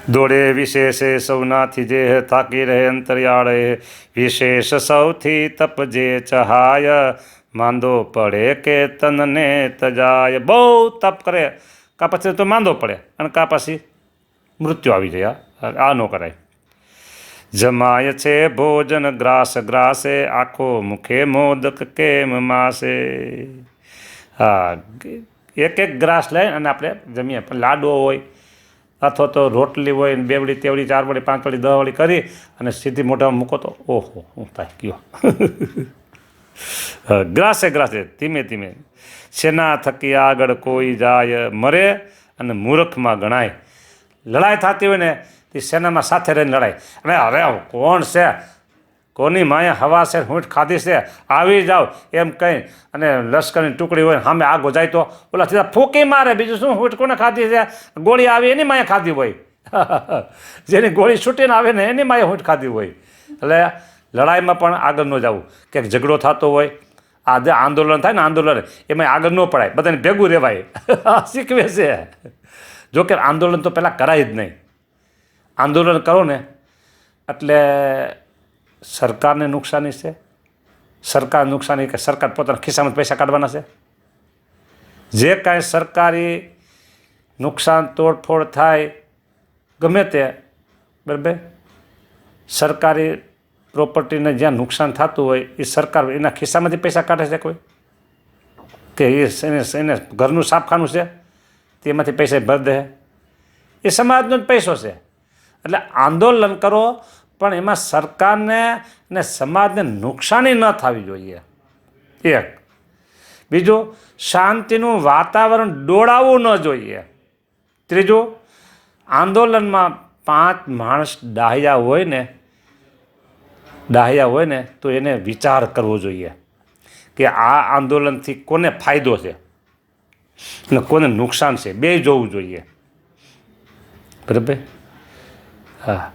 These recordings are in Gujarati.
દોડે વિશેષે સૌનાથી જે થાકી રહે અંતરિયાળે, વિશેષ સૌથી તપજે ચહાય, માંદો પડે કે તનને તજાય. બહુ તપ કરે કા પછી તો માંદો પડે અને કા પછી મૃત્યુ આવી જાય. આ ન કરાય. જમાય છે ભોજન ગ્રાસ ગ્રાસે, આખો મુખે મોદક કેમ માસે. હા, એક એક ગ્રાસ લઈ અને આપણે જમીએ. પણ લાડવો હોય અથવા તો રોટલી હોય, બેવડી તેવડી 4 વળી 5 વળી 10 વળી કરી અને સીધી મોઢામાં મૂકો તો ઓહો હું થાય કયો. ગ્રાસે ગ્રાસે, ધીમે ધીમે. સેના થકી આગળ કોઈ જાય, મરે અને મૂર્ખમાં ગણાય. લડાઈ થતી હોય ને તે સેનામાં સાથે રહીને લડાય. અને હવે કોણ છે, કોની માયા હવા છે, હૂંઠ ખાધી છે, આવી જાઓ એમ કહી અને લશ્કરની ટુકડી હોય સામે આગો જાય તો ઓલા સીધા ફૂંકી મારે. બીજું શું, હૂંઠ કોને ખાધી છે? ગોળી આવી એની માયા ખાધી હોય. જેની ગોળી છૂટીને આવે ને એની માયા હૂંઠ ખાધી હોય. એટલે લડાઈમાં પણ આગળ ન જવું. ક્યાંક ઝઘડો થતો હોય, આજે આંદોલન થાય ને આંદોલન, એમાં આગળ ન પડાય, બધાને ભેગું રહેવાય. શીખવે છે. જોકે આંદોલન તો પહેલાં કરાય જ નહીં. આંદોલન કરો ને એટલે સરકારને નુકસાની છે. સરકાર નુકસાની કે સરકાર પોતાના ખિસ્સામાં પૈસા કાઢવાના છે. જે કાંઈ સરકારી નુકસાન તોડફોડ થાય ગમે તે, બરાબર, સરકારી પ્રોપર્ટીને જ્યાં નુકસાન થતું હોય એ સરકાર એના ખિસ્સામાંથી પૈસા કાઢે છે કોઈ? કે એને ઘરનું છાપખાનું છે તેમાંથી પૈસા ભરી દે? એ સમાજનો જ પૈસો છે. એટલે આંદોલન કરો પણ એમાં સરકારને અને સમાજને નુકસાની ન થવી જોઈએ. એક. બીજું, શાંતિનું વાતાવરણ દોડાવવું ન જોઈએ. ત્રીજું, આંદોલનમાં 5 માણસ ડાહ્યા હોય ને તો એને વિચાર કરવો જોઈએ કે આ આંદોલનથી કોને ફાયદો છે અને કોને નુકસાન છે, બે જોવું જોઈએ. બરાબર? હા.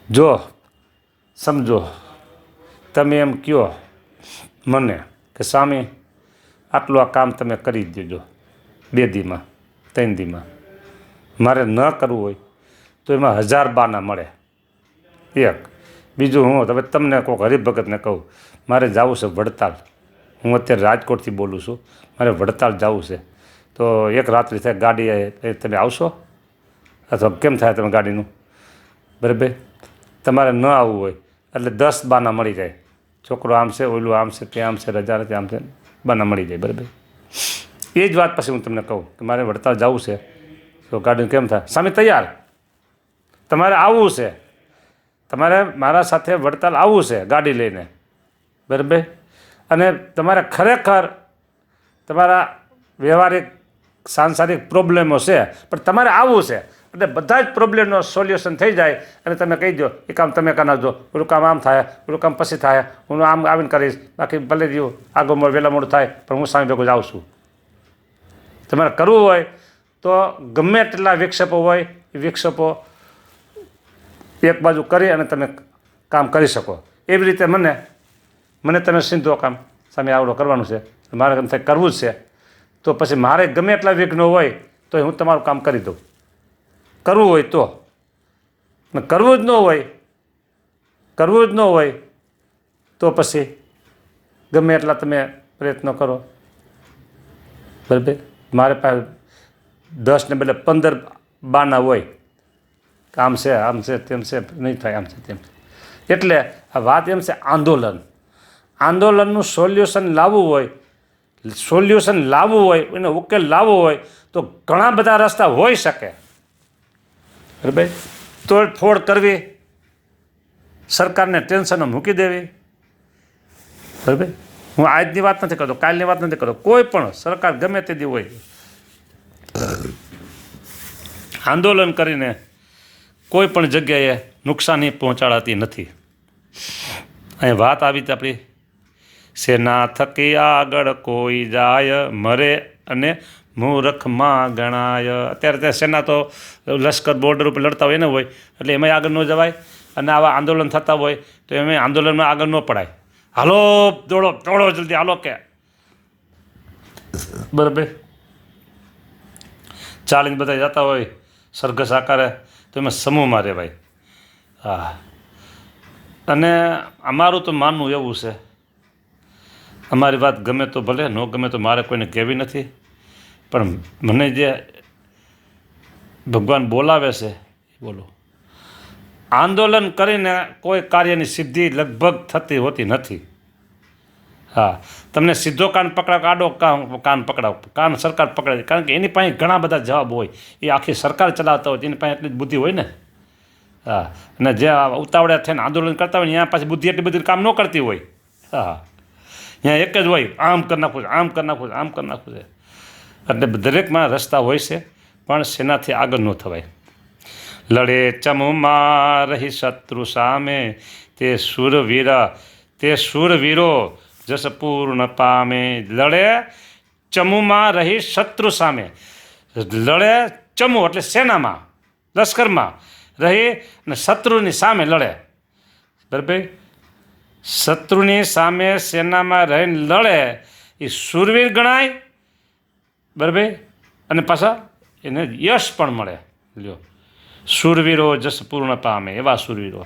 જો સમજો તમે એમ કહો મને કે સ્વામી આટલું આ કામ તમે કરી દેજો 2 દીમાં 3 દીમાં, મારે ન કરવું હોય તો એમાં 1000 બહાના મળે. એક. બીજું, હું હવે તમને કોઈક હરિભગતને કહું મારે જવું છે વડતાલ, હું અત્યારે રાજકોટથી બોલું છું, મારે વડતાલ જવું છે, તો એક રાત્રિ થાય ગાડી, તમે આવશો? અથવા કેમ થાય તમે ગાડીનું? બરાબર? તમારે ન આવવું હોય એટલે 10 બહાના મળી જાય. છોકરો આમ છે, ઓલું આમ છે, તે આમ છે, રજા નથી, આમ છે, બહાના મળી જાય. બરાબર? એ જ વાત પછી હું તમને કહું કે મારે વડતાલ જવું છે, તો ગાડીનું કેમ થાય? સામે તૈયાર, તમારે આવવું છે, તમારે મારા સાથે વડતાલ આવવું છે ગાડી લઈને. બરાબર? અને તમારે ખરેખર તમારા વ્યવહારિક સાંસારિક પ્રોબ્લેમો છે પણ તમારે આવવું છે એટલે બધા જ પ્રોબ્લેમનો સોલ્યુશન થઈ જાય. અને તમે કહી દો એ કામ તમે કરી નાખજો, ઓલું કામ આમ થાય, ઓલું કામ પછી થાય, હું આમ આવીને કરીશ, બાકી ભલે રહ્યું આગળ વહેલા મોડું થાય પણ હું સામે ભેગું જાઉં છું. તમારે કરવું હોય તો ગમે તેટલા વિક્ષેપો હોય એ વિક્ષેપો એક બાજુ કરી અને તમે કામ કરી શકો. એવી રીતે મને તમે સીધો કામ સામે આવડો કરવાનું છે, મારે એમ થાય કરવું જ છે, તો પછી મારે ગમે એટલા વિઘ્નો હોય તો હું તમારું કામ કરી દઉં. કરવું હોય તો. ને કરવું જ ન હોય તો પછી ગમે એટલા તમે પ્રયત્નો કરો. બરાબર? મારે પાસે 10 ને બદલે 15 બહાના હોય, આમ છે, તેમ છે, નહીં થાય, આમ છે, તેમ છે. એટલે આ વાત એમ છે, આંદોલનનું સોલ્યુશન લાવવું હોય, એને ઉકેલ લાવવો હોય તો ઘણા બધા રસ્તા હોઈ શકે. બરાબર? તોડફોડ કરવી, સરકારને ટેન્શનો મૂકી દેવી. બરાબર? હું આજની વાત નથી કરતો, કાલની વાત નથી કરતો, કોઈ પણ સરકાર ગમે તે દી હોય, આંદોલન કરીને કોઈ પણ જગ્યાએ નુકસાની પહોંચાડાતી નથી. અહીં વાત આવી હતી આપણી, સેના થકી આગળ કોઈ જાય, મરે અને મૂર્ખમાં ગણાય. અત્યારે સેના તો લશ્કર બોર્ડર ઉપર લડતા હોય ને હોય એટલે એમાંય આગળ ન જવાય. અને આવા આંદોલન થતા હોય તો એમાં આંદોલનમાં આગળ ન પડાય. હાલો દોડો જલ્દી હાલો કે. બરાબર? ચાલીને બધા જતા હોય સરઘસ આકારે તો એમાં સમૂહમાં રહેવાય. હા, અને અમારું તો માનવું એવું છે, અમારી વાત ગમે તો ભલે, ન ગમે તો મારે કોઈને કહેવી નથી, પણ મને જે ભગવાન બોલાવે છે એ બોલો. આંદોલન કરીને કોઈ કાર્યની સિદ્ધિ લગભગ થતી હોતી નથી. હા, તમને સીધો કાન પકડાવ, આડો કાન પકડાવ, કાન સરકાર પકડે, કારણ કે એની પાસે ઘણા બધા જવાબ હોય. એ આખી સરકાર ચલાવતા હોય, એની પાસે એટલી જ બુદ્ધિ હોય ને. હા, અને જે ઉતાવળ્યા થઈને આંદોલન કરતા હોય ને ત્યાં પાછી બુદ્ધિ એટલી બધી કામ ન કરતી હોય. હા, ત્યાં એક જ હોય, આમ કરી નાખવું છે, આમ કરી નાખવું છે, આમ કરી નાખવું છે. એટલે દરેકમાં રસ્તા હોય છે, પણ સેનાથી આગળ ન થવાય. લડે ચમમાં રહી શત્રુ સામે, તે શૂરવીરો જસ પૂર્ણ પામે. લડે ચમુમાં રહી શત્રુ સામે, લડે ચમુ એટલે સેનામાં, લશ્કરમાં રહી અને શત્રુની સામે લડે. બરાબર, શત્રુની સામે સેનામાં રહીને લડે એ શૂરવીર ગણાય. બરાબર, અને પાછા એને યશ પણ મળે. લ્યો, શૂરવીરો જસ પૂર્ણ પામે, એવા શૂરવીરો.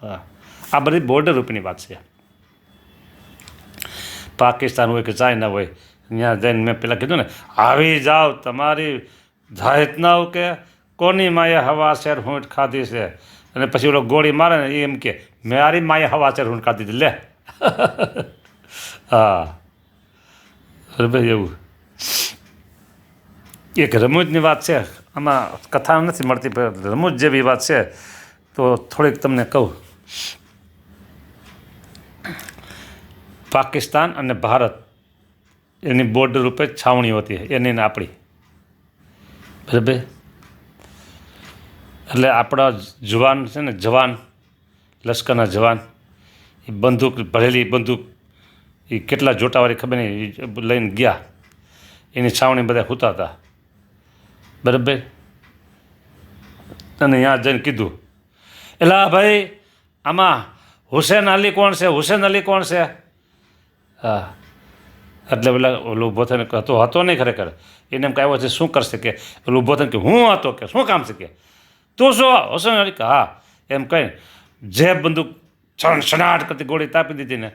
હા, આ બધી બોર્ડર ઉપરની વાત છે. પાકિસ્તાન હોય કે ચાઇના હોય, ત્યાં જઈને મેં પહેલાં કીધું ને, આવી જાઓ તમારી જાહેતનાઓ કે કોની માએ હવા શેર હૂંટ ખાધી છે. અને પછી ઓલો ગોળી મારે ને એ એમ કે મારી માએ હવા શેર હૂંટ ખાધી હતી, લે. હા, બરાબર, એવું એક રમૂજની વાત છે. આમાં કથા નથી મળતી, પણ રમૂજ જેવી વાત છે, તો થોડીક તમને કહું. પાકિસ્તાન અને ભારત એની બોર્ડર ઉપર છાવણી હોતી, એની ને આપણી. બરાબર, એટલે આપણા જવાન છે ને, જવાન લશ્કરના જવાન, એ બંદૂક ભરેલી બંદૂક, એ કેટલા જોટાવાળી ખબર નહીં, એ લઈને ગયા એની છાવણી બધા સૂતા હતા. બરાબર, અને ત્યાં જઈને કીધું, એલા ભાઈ આમાં હુસેન અલી કોણ છે, હુસેન અલી કોણ છે. હા, એટલે પેલા ઓલો ઊભો થઈને હતો નહીં ખરેખર, એને એમ આવ્યો છે શું કરશે, કે ઓલો ઊભો થઈને કે હું હતો, કે શું કામ છે, કે તું શું હુસેન અલી, કે હા, એમ કહી જે બંદૂક સનાટ કરતી ગોળી તાપી દીધી ને,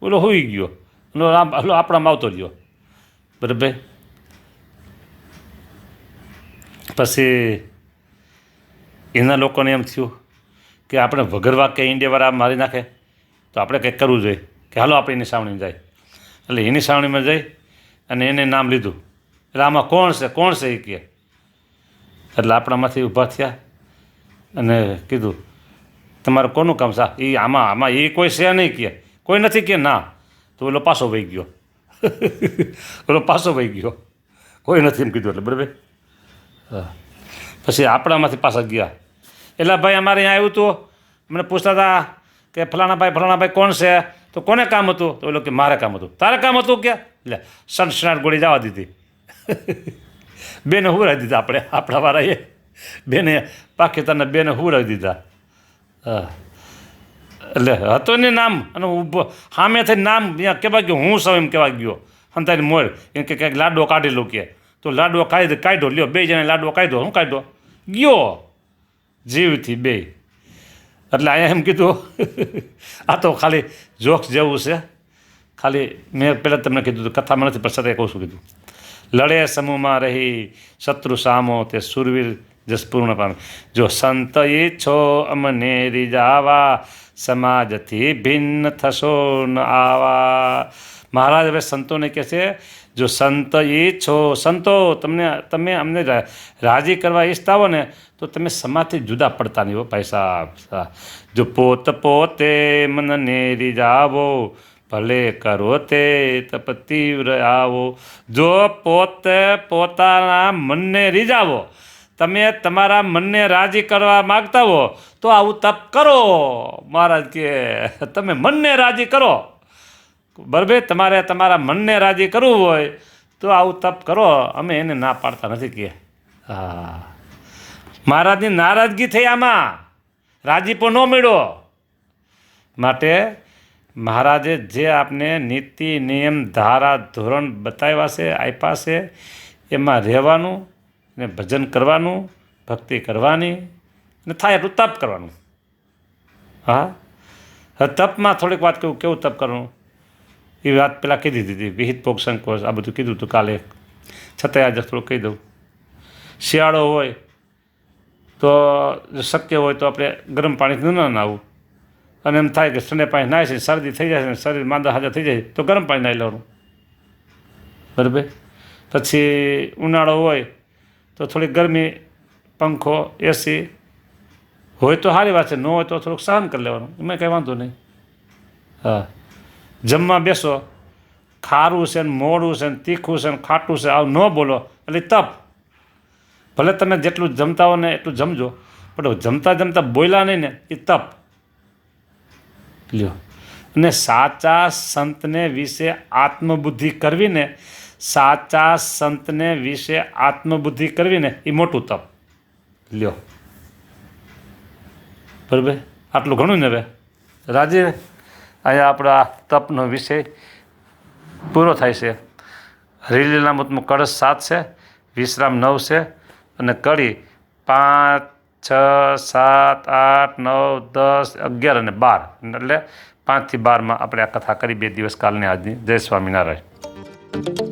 ઓલો હોઈ ગયો, ઓલો આપણામાં આવતો રહ્યો. બરાબર, પછી એના લોકોને એમ થયું કે આપણે વગર વાક્ય ઇન્ડિયાવાળા મારી નાખે, તો આપણે કંઈક કરવું જોઈએ, કે હાલો આપણે એની સાવણીમાં જાય. એટલે એની સાવણીમાં જઈ અને એને નામ લીધું. એટલે આમાં કોણ છે, કોણ છે એ કહે. એટલે આપણામાંથી ઊભા થયા અને કીધું તમારે કોનું કામ છે, એ આમાં એ કોઈ છે નહીં, કહે કોઈ નથી, કે ના. તો ઓલો પાછો વહી ગયો. ઓલો પાછો વહી ગયો, કોઈ નથી એમ કીધું. એટલે બરાબર, હા, પછી આપણામાંથી પાછા ગયા. એટલે ભાઈ અમારે અહીંયા આવ્યું હતું, મને પૂછતા હતા કે ફલાણાભાઈ કોણ છે, તો કોને કામ હતું, તો એ કે મારે કામ હતું. તારે કામ હતું, કે એટલે સનસનાટ ગોળી જવા દીધી. બેને હુરાવી દીધા, આપણા વાળાએ બેને પાકિસ્તાનના બેને હુરાવી દીધા. હા, એટલે હતો ને નામ, અને ઊભો સામે થઈને નામ કહેવા ગયો, હું સૌ એમ કહેવા ગયો. હંતાની મોર એમ કે કંઈક લાડવો કાઢી લો, કે તો લાડવો કાઢ્યો, લ્યો, બે જણા લાડવો કાઢ્યો, હું કાઢ્યો ગયો જીવથી બે. એટલે અહીંયા એમ કીધું, આ તો ખાલી જોક્સ જેવું છે. ખાલી મેં પહેલાં તમને કીધું હતું, કથામાં નથી, પણ છતાં કહું છું. કીધું લડે સમૂહમાં રહી શત્રુ સામો, તે સુરવીર જસ પૂર્ણ પામે. જો સંત ઈચ્છો અમને રીઝાવા, સમાજથી ભિન્ન થશો ન આવા. મહારાજ હવે સંતોને કહે છે, જો સંત ઈચ્છો, સંતો તમે અમને રાજી કરવા ઈચ્છતા હો ને, તો તમે સમાજથી જુદા પડતા નહીં હો ભાઈ સાહેબ. જો પોતે મનને રીઝાવો, ભલે કરો તે તપ તીવ્ર આવો. જો પોતાના મનને રીઝાવો, તમે તમારા મનને રાજી કરવા માગતા હો, તો આવું તપ કરો. મહારાજ કે તમે મનને રાજી કરો. બરાબર, તમારે તમારા મનને રાજી કરવું હોય તો આવું તપ કરો. અમે એને ના પાડતા નથી, કે હા, મહારાજની નારાજગી થઈ, આમાં રાજીપો ન મળ્યો. માટે મહારાજે જે આપને નીતિ નિયમ ધારા ધોરણ બતાવ્યા છે, આપ્યા છે, એમાં રહેવાનું ને ભજન કરવાનું, ભક્તિ કરવાની, ને થાય એટલું તપ કરવાનું. હા, હવે તપમાં થોડીક વાત કહું કેવું તપ કરવાનું એ વાત પહેલાં કીધી દીધી. વિહિત ભોગ સંકોચ આ બધું કીધું હતું કાલે, છતાંય આજે થોડું કહી દઉં. શિયાળો હોય તો શક્ય હોય તો આપણે ગરમ પાણીથી ન નાહવું, અને એમ થાય કે ઠંડે પાણી નાહે છે, શરદી થઈ જાય છે, શરીર માંદા હાજર થઈ જાય તો ગરમ પાણી નાહી લેવાનું. બરાબર. પછી ઉનાળો હોય તો થોડી ગરમી, પંખો, એસી હોય તો સારી વાત છે, ન હોય તો થોડુંક સહન કરી લેવાનું, એમાં કંઈ વાંધો નહીં. હા, જમવા બેસો, ખારું છે ને મોડું છે ને તીખું છે ને ખાટું છે આવું ન બોલો એટલે તપ. ભલે તમે જેટલું જમતા હો ને એટલું જમજો, પણ જમતા જમતા બોલ્યા નહીં ને એ તપ લ્યો. અને સાચા સંતને વિશે આત્મબુદ્ધિ કરવી ને, સાચા સંતને વિશે આત્મબુદ્ધિ કરવી ને એ મોટું તપ લ્યો. બરાબર. આટલું ઘણું ને હવે રાજી. અહીંયા આપણા તપનો વિષય પૂરો થાય છે. હરિલીલામૃતમાં કળશ 7 છે, વિશ્રામ 9 છે, અને કડી 5, 6, 7, 8, 9, 10, 11 અને 12, એટલે 5 થી 12માં આપણે આ કથા કરી 2 દિવસ કાલની આજની. જય સ્વામિનારાયણ.